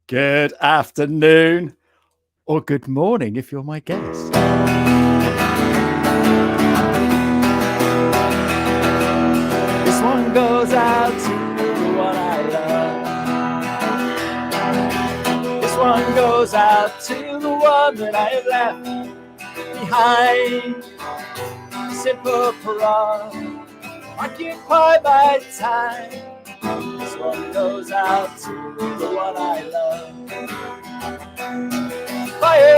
Good afternoon, or good morning if you're my guest. This one goes out to the one I love. This one goes out to the one that I have left behind. Simple parade, occupied by time. This one goes out to the one I love. Fire,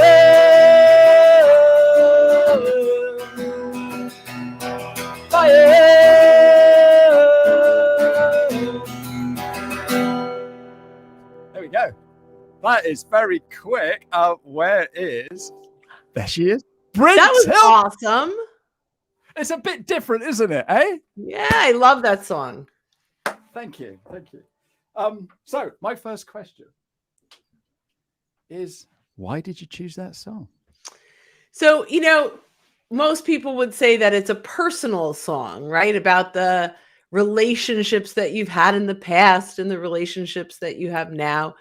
fire. There we go. That is very quick. Where is? There she is. Brynne. That was awesome. It's a bit different, isn't it? Eh? Yeah, I love that song. Thank you. Thank you. So my first question is, why did you choose that song? So, most people would say that it's a personal song, right? About the relationships that you've had in the past and the relationships that you have now.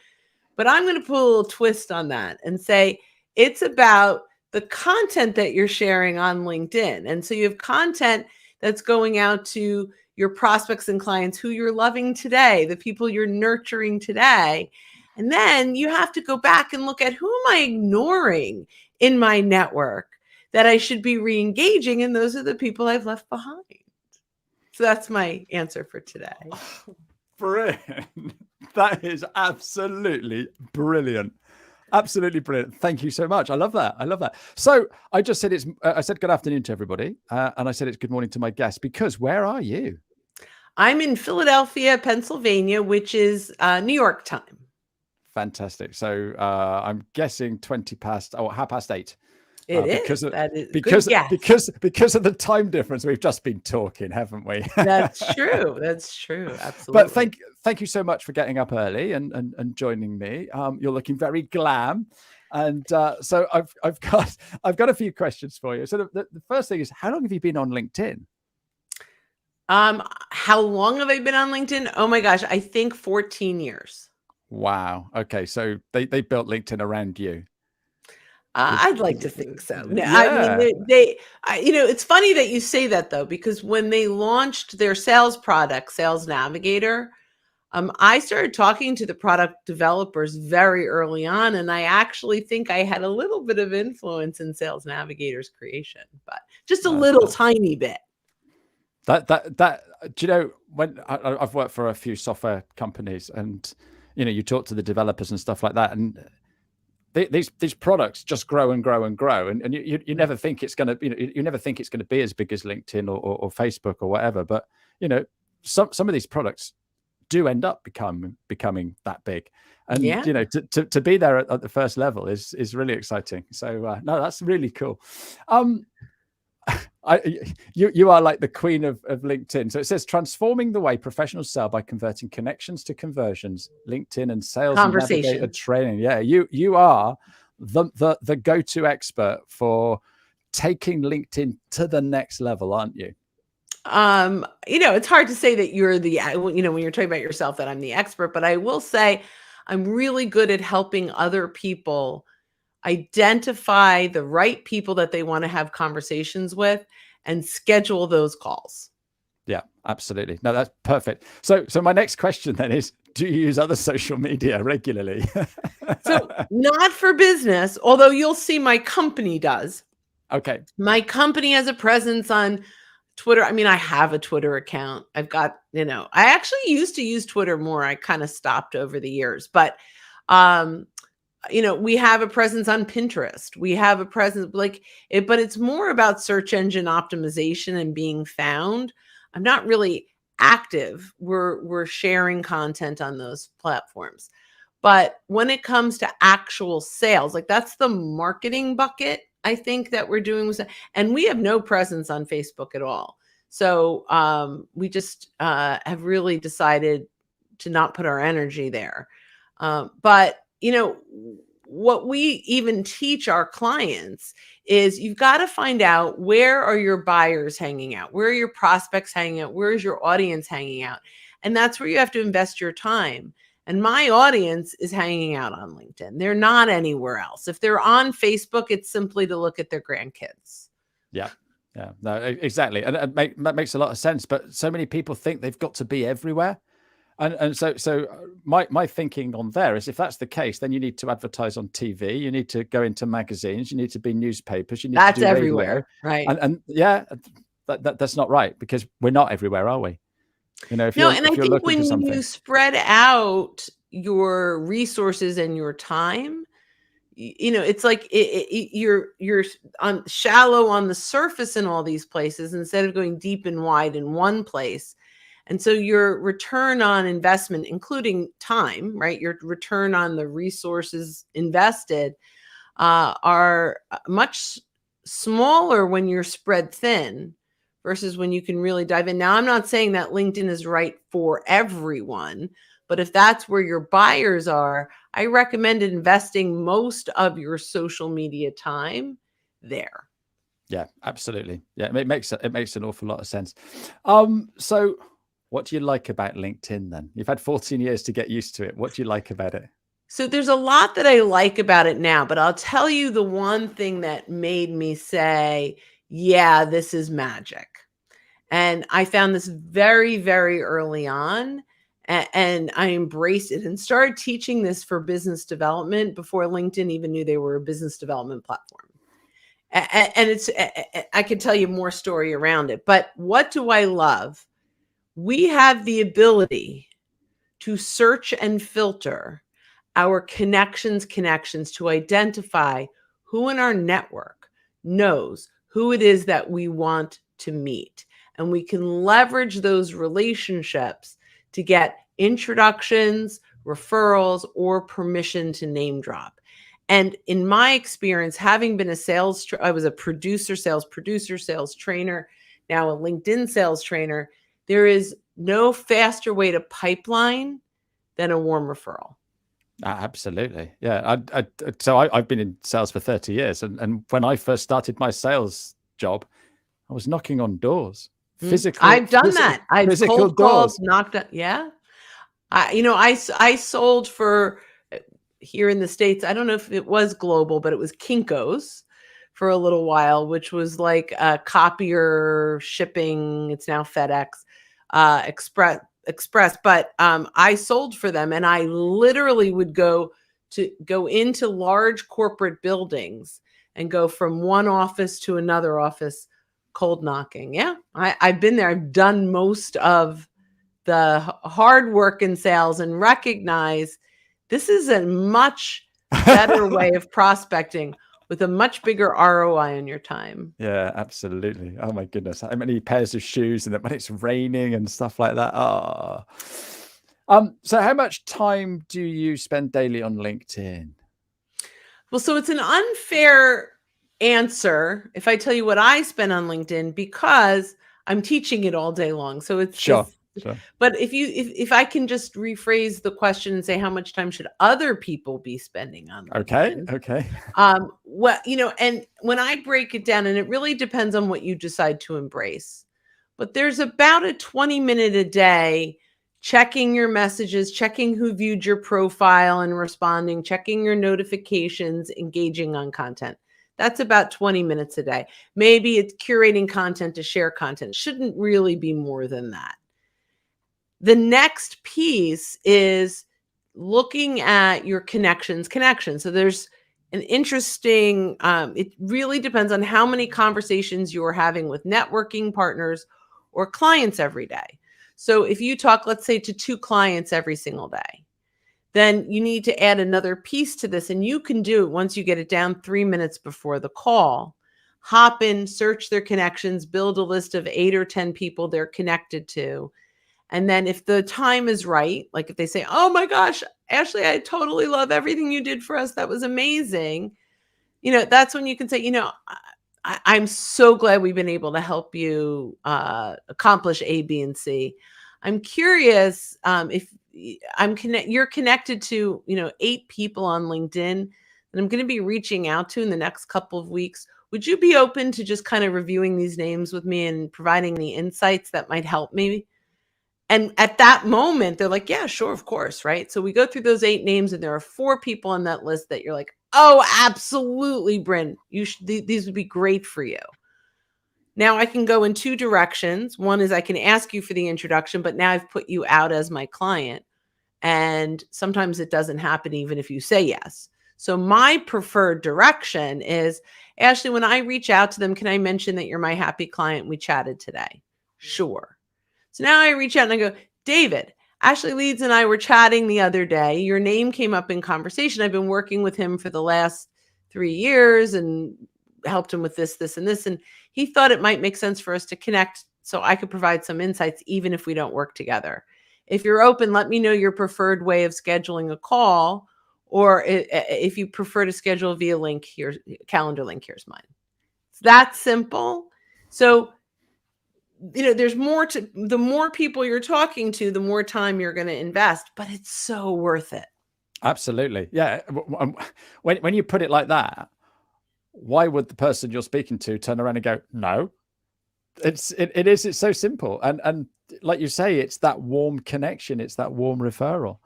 But I'm going to put a little twist on that and say it's about the content that you're sharing on LinkedIn. And so you have content that's going out to your prospects and clients who you're loving today, the people you're nurturing today. And then you have to go back and look at, who am I ignoring in my network that I should be re-engaging? And those are the people I've left behind. So that's my answer for today. Brynne, that is absolutely brilliant. Absolutely brilliant. Thank you so much. I love that. I love that. So I just said I said good afternoon to everybody. And I said it's good morning to my guests, because where are you? I'm in Philadelphia, Pennsylvania, which is New York time. Fantastic. So I'm guessing 8:30. It is. Because of the time difference, we've just been talking, haven't we? That's true. That's true. Absolutely. But thank you so much for getting up early and joining me. You're looking very glam, and so I've got a few questions for you. So the first thing is, how long have you been on LinkedIn? How long have I been on LinkedIn? Oh my gosh, I think 14 years. Wow. Okay, so they built LinkedIn around you. I'd like to think so. Yeah. I mean, it's funny that you say that, though, because when they launched their sales product, Sales Navigator, I started talking to the product developers very early on, and I actually think I had a little bit of influence in Sales Navigator's creation, but just a little tiny bit. That do you know, when I've worked for a few software companies, and you talk to the developers and stuff like that, and these products just grow and grow and grow, and you never think it's going to you never think it's going to be as big as LinkedIn or Facebook or whatever, but some of these products do end up becoming that big, and to be there at the first level is really exciting. So no, that's really cool. You are like the queen of LinkedIn. So it says, transforming the way professionals sell by converting connections to conversions, LinkedIn and Sales Navigator training. Yeah, you are the go-to expert for taking LinkedIn to the next level, aren't you? It's hard to say that you're when you're talking about yourself that I'm the expert, but I will say I'm really good at helping other people identify the right people that they want to have conversations with and schedule those calls. Yeah, absolutely. No, that's perfect. So my next question then is, do you use other social media regularly? So not for business, although you'll see my company does. Okay. My company has a presence on Twitter. I mean, I have a Twitter account. I've got, I actually used to use Twitter more. I kind of stopped over the years, but we have a presence on Pinterest. We have a presence but it's more about search engine optimization and being found. I'm not really active. We're sharing content on those platforms. But when it comes to actual sales, that's the marketing bucket, I think, that we're doing and we have no presence on Facebook at all. So we just have really decided to not put our energy there. But what we even teach our clients is you've got to find out, where are your buyers hanging out? Where are your prospects hanging out? Where is your audience hanging out? And that's where you have to invest your time. And my audience is hanging out on LinkedIn. They're not anywhere else. If they're on Facebook, it's simply to look at their grandkids. Yeah. Yeah, no, exactly. And that makes a lot of sense. But so many people think they've got to be everywhere. And so my thinking on there is, if that's the case, then you need to advertise on TV, you need to go into magazines, you need to be newspapers, you need That's to do everywhere, radio. right? And yeah, that's not right, because we're not everywhere, are we? You know, if No, you're and I if you're think looking for when something. you spread out your resources and your time, you know, it's like you're on shallow on the surface in all these places instead of going deep and wide in one place. And so your return on investment, including time, right? Your return on the resources invested are much smaller when you're spread thin versus when you can really dive in. Now, I'm not saying that LinkedIn is right for everyone, but if that's where your buyers are, I recommend investing most of your social media time there. Yeah, absolutely. Yeah, it makes an awful lot of sense. So what do you like about LinkedIn then? You've had 14 years to get used to it. What do you like about it? So there's a lot that I like about it now, but I'll tell you the one thing that made me say, yeah, this is magic. And I found this very, very early on, and I embraced it and started teaching this for business development before LinkedIn even knew they were a business development platform. And it's, I could tell you more story around it, but what do I love? We have the ability to search and filter our connections to identify who in our network knows who it is that we want to meet. And we can leverage those relationships to get introductions, referrals, or permission to name drop. And in my experience, having been I was a sales trainer, now a LinkedIn sales trainer, there is no faster way to pipeline than a warm referral. Absolutely. Yeah. So I've been in sales for 30 years. And when I first started my sales job, I was knocking on doors. I've done that. I've cold called, doors. knocked on. Yeah. I sold for here in the States. I don't know if it was global, but it was Kinko's for a little while, which was like a copier shipping. It's now FedEx, Express. But I sold for them, and I literally would go into large corporate buildings and go from one office to another office, cold knocking. Yeah, I've been there. I've done most of the hard work in sales and recognize this is a much better way of prospecting with a much bigger ROI on your time. Yeah, absolutely. Oh my goodness. How many pairs of shoes, and when it's raining and stuff like that. Oh. So how much time do you spend daily on LinkedIn? Well, so it's an unfair answer if I tell you what I spend on LinkedIn, because I'm teaching it all day long. So it's Sure. But if I can just rephrase the question and say, how much time should other people be spending on LinkedIn? Okay. Well, and when I break it down, and it really depends on what you decide to embrace, but there's about a 20-minute a day checking your messages, checking who viewed your profile and responding, checking your notifications, engaging on content. That's about 20 minutes a day. Maybe it's curating content to share content. Shouldn't really be more than that. The next piece is looking at your connections. So there's an interesting, it really depends on how many conversations you're having with networking partners or clients every day. So if you talk, let's say, to 2 clients every single day, then you need to add another piece to this. And you can do it once you get it down 3 minutes before the call. Hop in, search their connections, build a list of 8 or 10 people they're connected to. And then if the time is right, like if they say, oh my gosh, Ashley, I totally love everything you did for us. That was amazing. That's when you can say, I'm so glad we've been able to help you accomplish A, B, and C. I'm curious if you're connected to, 8 people on LinkedIn that I'm going to be reaching out to in the next couple of weeks. Would you be open to just kind of reviewing these names with me and providing the insights that might help me? And at that moment, they're like, yeah, sure, of course, right? So we go through those 8 names, and there are 4 people on that list that you're like, oh, absolutely, Brynne, these would be great for you. Now I can go in 2 directions. One is I can ask you for the introduction, but now I've put you out as my client. And sometimes it doesn't happen even if you say yes. So my preferred direction is, Ashley, when I reach out to them, can I mention that you're my happy client? We chatted today. Sure. So now I reach out and I go, David, Ashley Leeds and I were chatting the other day. Your name came up in conversation. I've been working with him for the last 3 years and helped him with this, this, and this. And he thought it might make sense for us to connect so I could provide some insights, even if we don't work together. If you're open, let me know your preferred way of scheduling a call, or if you prefer to schedule via link, here's calendar link, here's mine. It's that simple. So, there's more to, the more people you're talking to, the more time you're going to invest, but it's so worth it. Absolutely. Yeah. When you put it like that, why would the person you're speaking to turn around and go, no? It's so simple. And like you say, it's that warm connection. It's that warm referral.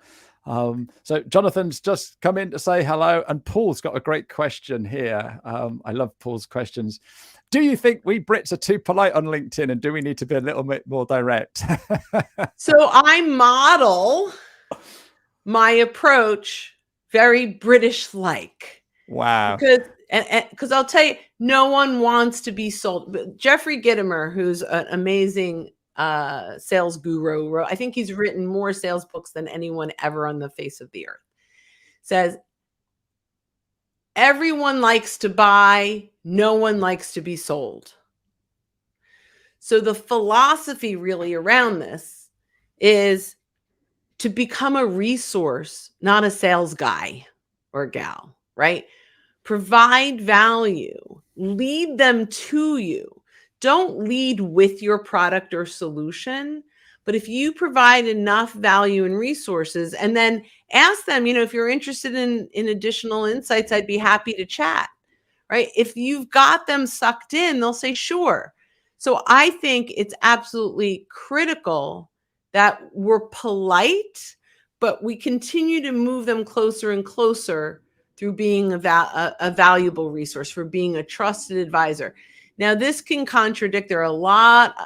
So Jonathan's just come in to say hello. And Paul's got a great question here. I love Paul's questions. Do you think we Brits are too polite on LinkedIn, and do we need to be a little bit more direct? So I model my approach very British-like. Wow. Because I'll tell you, no one wants to be sold. Jeffrey Gitomer, who's an amazing sales guru, I think he's written more sales books than anyone ever on the face of the earth, says, everyone likes to buy, no one likes to be sold. So the philosophy really around this is to become a resource, not a sales guy or gal, right? Provide value, lead them to you. Don't lead with your product or solution, but if you provide enough value and resources, and then ask them, if you're interested in additional insights, I'd be happy to chat, right? If you've got them sucked in, they'll say, sure. So I think it's absolutely critical that we're polite, but we continue to move them closer and closer through being a valuable resource, for being a trusted advisor. Now, this can contradict. There are a lot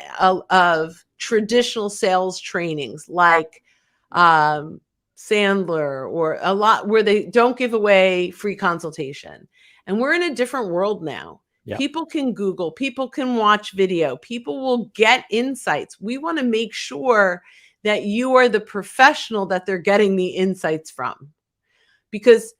of traditional sales trainings like Sandler, or a lot where they don't give away free consultation. And we're in a different world now. Yeah. People can Google, people can watch video, people will get insights. We want to make sure that you are the professional that they're getting the insights from. Because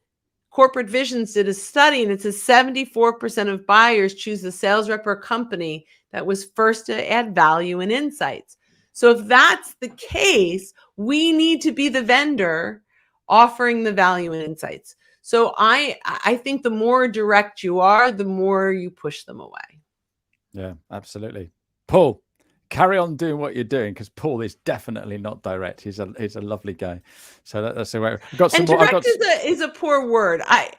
Corporate Visions did a study, and it says 74% of buyers choose the sales rep or company that was first to add value and insights. So if that's the case, we need to be the vendor offering the value and insights. So I think the more direct you are, the more you push them away. Yeah, absolutely. Paul, carry on doing what you're doing, because Paul is definitely not direct. He's a lovely guy. So that's the way. I've got some and more. Direct is a poor word. I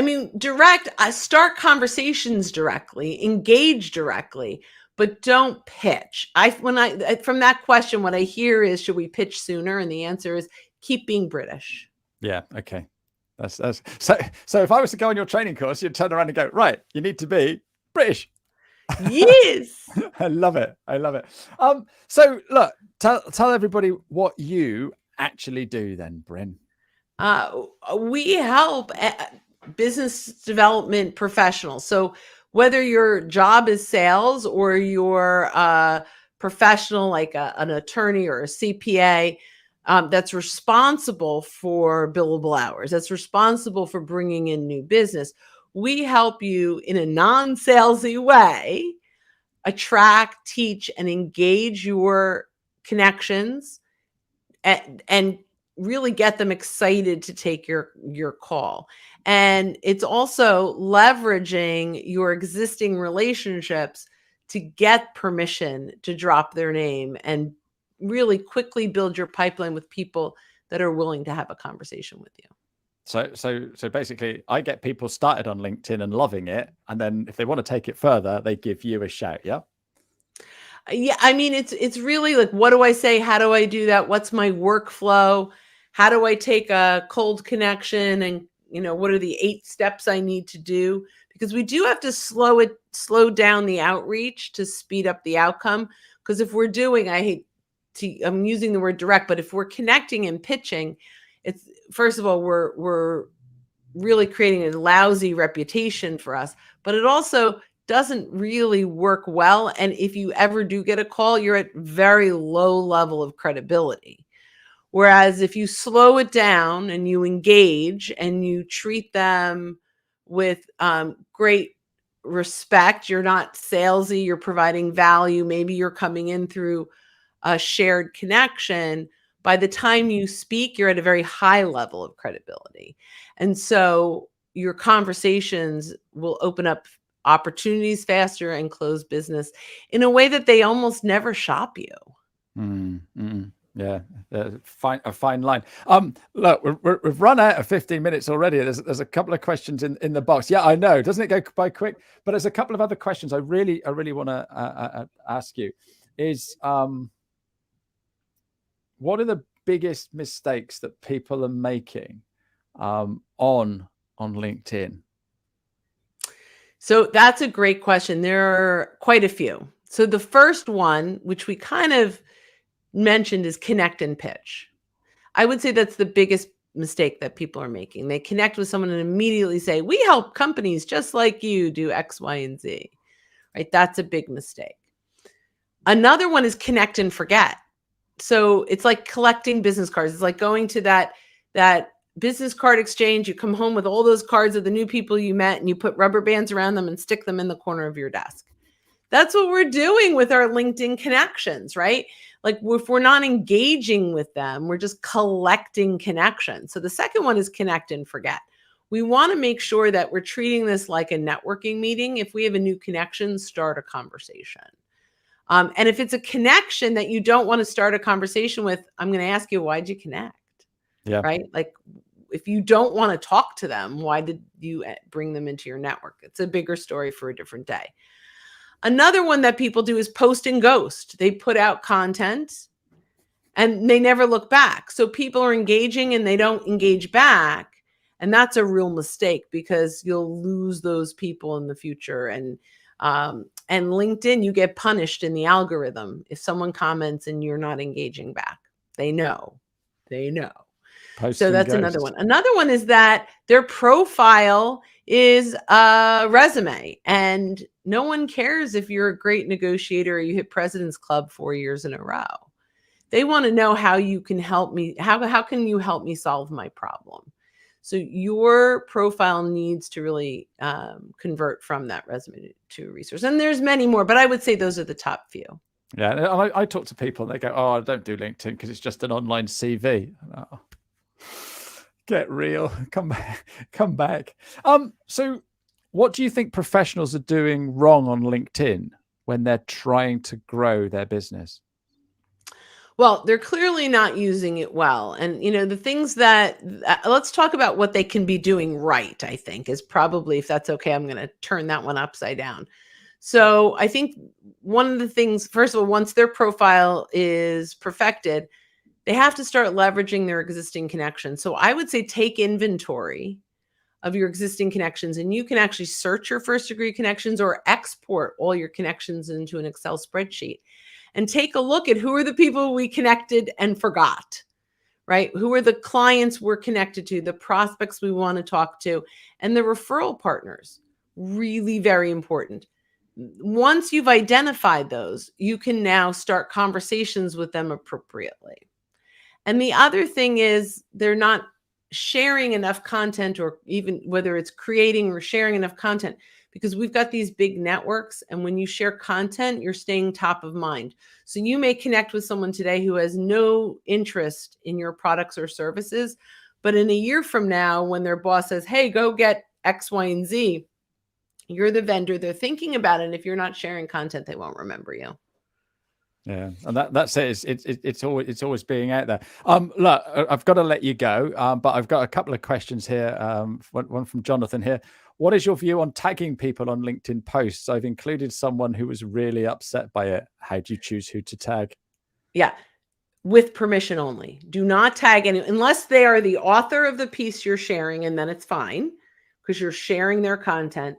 mean, direct. Start conversations directly, engage directly, but don't pitch. From that question, what I hear is, should we pitch sooner? And the answer is, keep being British. Yeah. Okay. That's so. If I was to go on your training course, you'd turn around and go, right, you need to be British. Yes. I love it. So look, tell everybody what you actually do then, Brynne. We help business development professionals. So whether your job is sales, or you're a professional like an attorney or a CPA, that's responsible for billable hours, that's responsible for bringing in new business, we help you in a non-salesy way attract, teach, and engage your connections, and really get them excited to take your call. And it's also leveraging your existing relationships to get permission to drop their name, and really quickly build your pipeline with people that are willing to have a conversation with you. So basically, I get people started on LinkedIn and loving it, and then if they want to take it further, they give you a shout. Yeah. Yeah, I mean, it's really like, what do I say? How do I do that? What's my workflow? How do I take a cold connection and, what are the 8 steps I need to do? Because we do have to slow down the outreach to speed up the outcome. Because if we're doing, I'm using the word direct, but if we're connecting and pitching, it's, first of all, we're really creating a lousy reputation for us, but it also doesn't really work well. And if you ever do get a call, you're at very low level of credibility. Whereas if you slow it down and you engage and you treat them with great respect, you're not salesy, you're providing value. Maybe you're coming in through a shared connection. By the time you speak, you're at a very high level of credibility. And so your conversations will open up opportunities faster and close business in a way that they almost never shop you. Yeah, a fine line. Look, we've run out of 15 minutes already. There's a couple of questions in the box. Yeah, I know. Doesn't it go by quick? But there's a couple of other questions I really want to ask you. Is what are the biggest mistakes that people are making on LinkedIn? So that's a great question. There are quite a few. So the first one, which we kind of mentioned, is connect and pitch. I would say that's the biggest mistake that people are making. They connect with someone and immediately say, we help companies just like you do X, Y, and Z, right? That's a big mistake. Another one is connect and forget. So it's like collecting business cards. It's like going to that business card exchange. You come home with all those cards of the new people you met and you put rubber bands around them and stick them in the corner of your desk. That's what we're doing with our LinkedIn connections, right? Like if we're not engaging with them, we're just collecting connections. So the second one is connect and forget. We want to make sure that we're treating this like a networking meeting. If we have a new connection, start a conversation. And if it's a connection that you don't want to start a conversation with, I'm going to ask you, why'd you connect? Yeah. Right? Like if you don't want to talk to them, why did you bring them into your network? It's a bigger story for a different day. Another one that people do is post and ghost. They put out content and they never look back. So people are engaging and they don't engage back. And that's a real mistake because you'll lose those people in the future. And LinkedIn, you get punished in the algorithm if someone comments and you're not engaging back. They know. So that's another one. Another one is that their profile is a resume, and no one cares if you're a great negotiator or you hit President's Club 4 years in a row. They want to know how you can help me. How can you help me solve my problem? So your profile needs to really convert from that resume to a resource. And there's many more, but I would say those are the top few. Yeah, I talk to people and they go, "Oh, I don't do LinkedIn because it's just an online CV." Oh, get real, come back. So what do you think professionals are doing wrong on LinkedIn when they're trying to grow their business? Well, they're clearly not using it well. And, the things that, let's talk about what they can be doing right, I think, is probably, if that's okay, I'm going to turn that one upside down. So I think one of the things, first of all, once their profile is perfected, they have to start leveraging their existing connections. So I would say take inventory of your existing connections, and you can actually search your first degree connections or export all your connections into an Excel spreadsheet and take a look at who are the people we connected and forgot, right? Who are the clients we're connected to, the prospects we want to talk to, and the referral partners. Really very important. Once you've identified those, you can now start conversations with them appropriately. And the other thing is they're not sharing enough content, or even whether it's creating or sharing enough content, because we've got these big networks. And when you share content, you're staying top of mind. So you may connect with someone today who has no interest in your products or services, but in a year from now, when their boss says, "Hey, go get X, Y, and Z," you're the vendor they're thinking about. And if you're not sharing content, they won't remember you. Yeah, and that's it. It's always being out there. Look, I've got to let you go, but I've got a couple of questions here. One from Jonathan here. what is your view on tagging people on LinkedIn posts? I've included someone who was really upset by it. How do you choose who to tag? Yeah. With permission only. Do not tag anyone unless they are the author of the piece you're sharing, and then it's fine because you're sharing their content.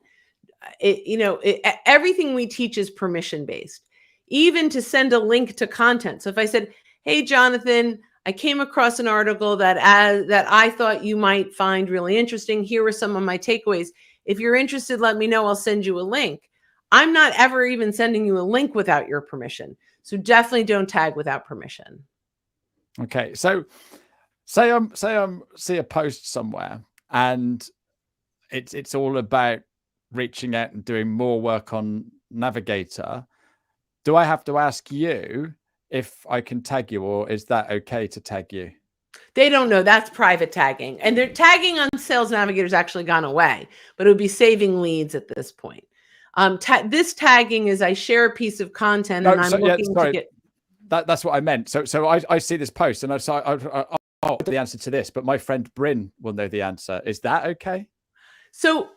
Everything we teach is permission based, even to send a link to content. So if I said, "Hey, Jonathan, I came across an article that I thought you might find really interesting. Here are some of my takeaways. If you're interested, let me know. I'll send you a link." I'm not ever even sending you a link without your permission. So definitely don't tag without permission. Okay, so say I'm see a post somewhere, and it's all about reaching out and doing more work on Navigator. Do I have to ask you if I can tag you, or is that okay to tag you? They don't know. That's private tagging, and their tagging on Sales Navigator's actually gone away, but it would be saving leads at this point. This tagging is I share a piece of content and I'm looking to get. That's what I meant. So I see this post and I know the answer to this, but my friend Brynne will know the answer. Is that okay? So,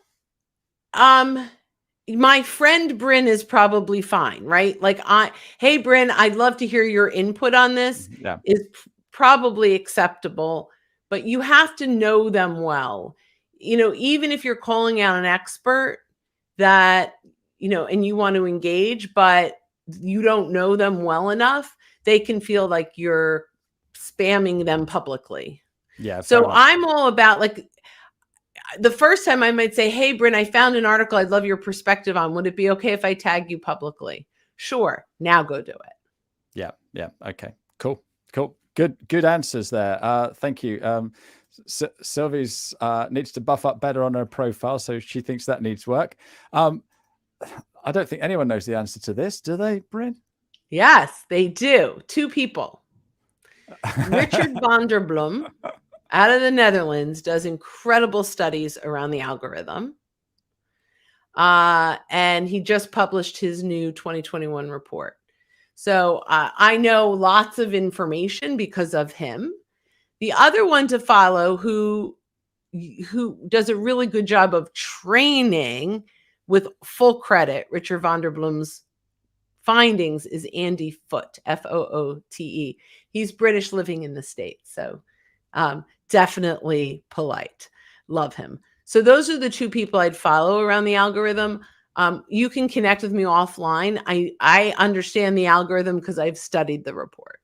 my friend Brynne is probably fine, right? Like hey Brynne, I'd love to hear your input on this. Yeah. Is probably acceptable, but you have to know them well. Even if you're calling out an expert that, and you want to engage, but you don't know them well enough, they can feel like you're spamming them publicly. Yeah. So I'm all about, like, the first time I might say, "Hey, Brynne, I found an article I'd love your perspective on. Would it be okay if I tag you publicly?" Sure. Now go do it. Yeah. Yeah. Okay. Cool. Good answers there. Thank you. Sylvie's needs to buff up better on her profile, so she thinks that needs work. I don't think anyone knows the answer to this, do they, Brynne? Yes, they do. Two people. Richard van der Bloem out of the Netherlands does incredible studies around the algorithm. And he just published his new 2021 report. So I know lots of information because of him. The other one to follow who does a really good job of training with full credit Richard van der Bloem's findings is Andy Foote, Foote. He's British living in the States. So definitely polite. Love him. So those are the two people I'd follow around the algorithm. You can connect with me offline. I understand the algorithm because I've studied the report.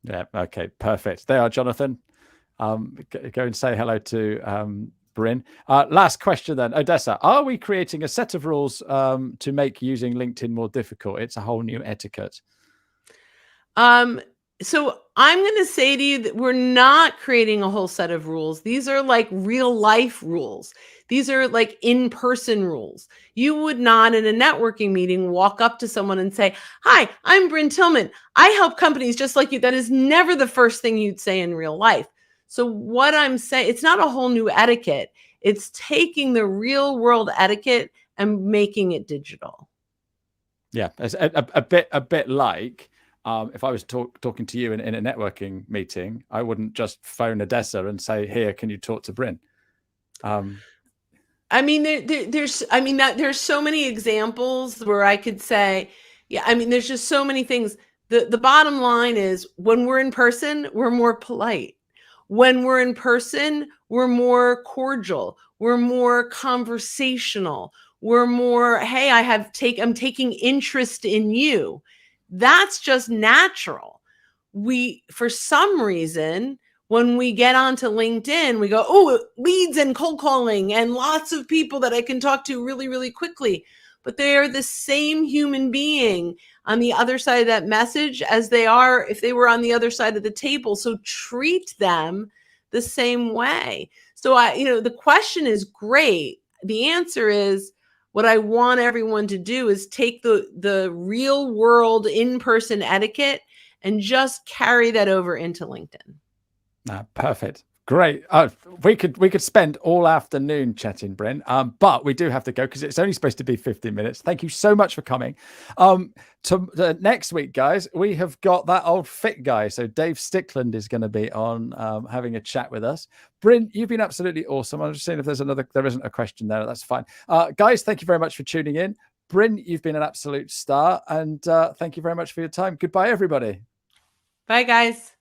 Yeah. Okay. Perfect. There are, Jonathan. Go and say hello to Brynne. Last question then. Odessa, are we creating a set of rules to make using LinkedIn more difficult? It's a whole new etiquette. So I'm going to say to you that we're not creating a whole set of rules. These are like real life rules. These are like in-person rules. You would not in a networking meeting walk up to someone and say, "Hi, I'm Brynne Tillman. I help companies just like you." That is never the first thing you'd say in real life. So what I'm saying, it's not a whole new etiquette. It's taking the real world etiquette and making it digital. Yeah, it's a bit like if I was talking to you in a networking meeting, I wouldn't just phone Odessa and say, "Here, can you talk to Brynne?" I mean, there's so many examples where I could say, yeah, I mean, there's just so many things. The bottom line is when we're in person, we're more polite. When we're in person, we're more cordial. We're more conversational. We're more, "Hey, I'm taking interest in you." That's just natural. For some reason, when we get onto LinkedIn, we go, "Oh, leads and cold calling and lots of people that I can talk to really, really quickly." But they are the same human being on the other side of that message as they are if they were on the other side of the table. So treat them the same way. So the question is great. The answer is, what I want everyone to do is take the real world in-person etiquette and just carry that over into LinkedIn. Perfect. Great. We could spend all afternoon chatting, Brynne. But we do have to go because it's only supposed to be 15 minutes. Thank you so much for coming. To next week, guys, we have got that old fit guy. So Dave Stickland is going to be on having a chat with us. Brynne, you've been absolutely awesome. I'm just seeing if there isn't a question there. That's fine. Guys, thank you very much for tuning in. Brynne, you've been an absolute star, and thank you very much for your time. Goodbye, everybody. Bye, guys.